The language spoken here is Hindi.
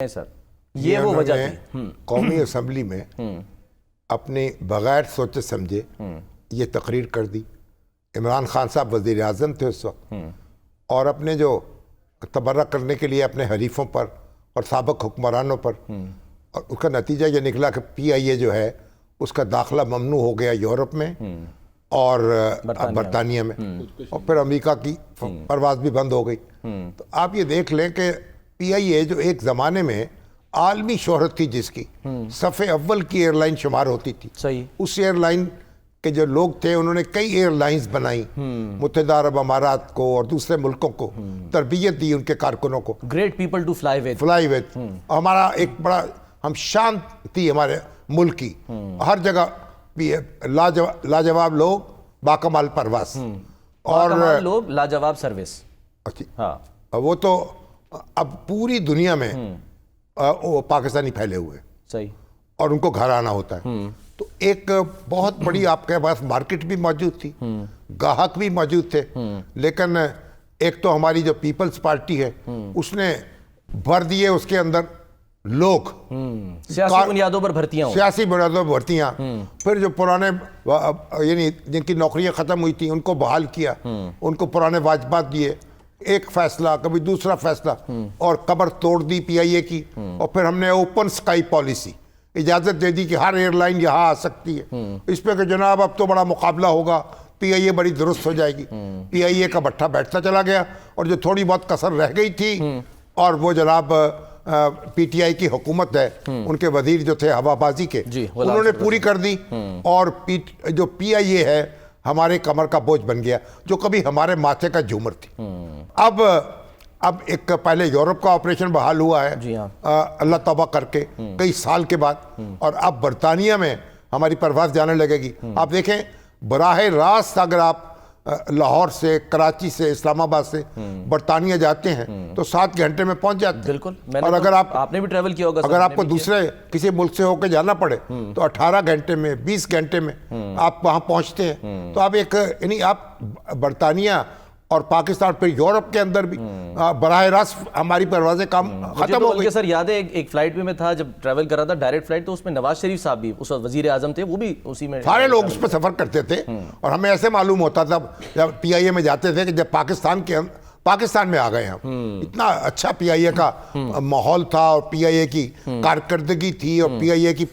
है सर, ये वो वजह थी। कौमी असम्बली में अपने बगैर सोचे समझे ये तकरीर कर दी। इमरान खान साहब वज़ीर आज़म थे उस वक्त, और अपने जो तबर्रा करने के लिए अपने हरीफों पर और साबिक़ हुक्मरानों पर, और उसका नतीजा ये निकला कि PIA जो है उसका दाखिला ममनू हो गया यूरोप में और बरतानिया में, और फिर अमेरिका की परवाज़ भी बंद हो गई। तो आप ये देख लें कि PIA जो एक ज़माने में आलमी शोहरत थी, जिसकी सफ़े अव्वल की एयरलाइन शुमार होती थी, सही, उस एयरलाइन के जो लोग थे उन्होंने कई एयरलाइंस बनाई, मुत्तहिदा अरब अमारात को और दूसरे मुल्कों को तरबियत दी, उनके कारकुनों को। Great people to fly with. हमारा एक बड़ा हम शान थी हमारे मुल्क की, हर जगह लाजवाब लोग, बाकमाल परवास और लोग, लाजवाब सर्विस। हाँ, वो तो अब पूरी दुनिया में वो पाकिस्तानी फैले हुए, सही, और उनको घर आना होता है। तो एक बहुत बड़ी आपके पास मार्केट भी मौजूद थी, गाहक भी मौजूद थे, लेकिन एक तो हमारी जो पीपल्स पार्टी है उसने भर दिए उसके अंदर लोग, सियासी बुनियादों पर भर्तियां, सियासी बुनियादों पर भर्तियां। फिर जो पुराने यानी जिनकी नौकरियां खत्म हुई थी उनको बहाल किया, उनको पुराने वाजबात दिए, एक फैसला कभी दूसरा फैसला, और कमर तोड़ दी PIA की। और फिर हमने ओपन स्काई पॉलिसी, इजाज़त दे दी कि हर एयरलाइन यहाँ आ सकती है। इस पे कि जनाब अब तो बड़ा मुकाबला होगा, PIA बड़ी दुरुस्त हो जाएगी। PIA का भट्ठा बैठता चला गया, और जो थोड़ी बहुत कसर रह गई थी, और वो जनाब PTI की हुकूमत है, उनके वजीर जो थे हवाबाजी के, उन्होंने पूरी कर दी, और जो PIA है हमारे कमर का बोझ बन गया, जो कभी हमारे माथे का झूमर थी। अब एक पहले यूरोप का ऑपरेशन बहाल हुआ है, जी हाँ, अल्लाह तौबा करके कई साल के बाद, और अब बरतानिया में हमारी परवाज़ जाने लगेगी। आप देखें, बराह रास्त अगर आप लाहौर से, कराची से, इस्लामाबाद से बरतानिया जाते हैं तो 7 घंटे में पहुंच जाते हैं। बिल्कुल। और अगर आपने भी ट्रैवल किया होगा, अगर आपको दूसरे किसी मुल्क से होकर जाना पड़े तो 18 घंटे में, 20 घंटे में आप वहां पहुंचते हैं। तो आप एक यानी आप बरतानिया और पाकिस्तान, फिर यूरोप के अंदर भी बराह रास्त हमारी परवाज़ें काम खत्म हो गई। सर याद है एक फ्लाइट में मैं था जब ट्रैवल कर रहा था, डायरेक्ट फ्लाइट, तो उसमें नवाज शरीफ साहब भी उस वक्त वजीर आजम थे, वो भी उसी में, सारे लोग उस पर सफ़र करते थे। और हमें ऐसे मालूम होता था जब PIA में जाते थे कि जब पाकिस्तान में आ गए हम, इतना अच्छा PIA का माहौल था, और PIA की कारकर्दगी थी, और PIA की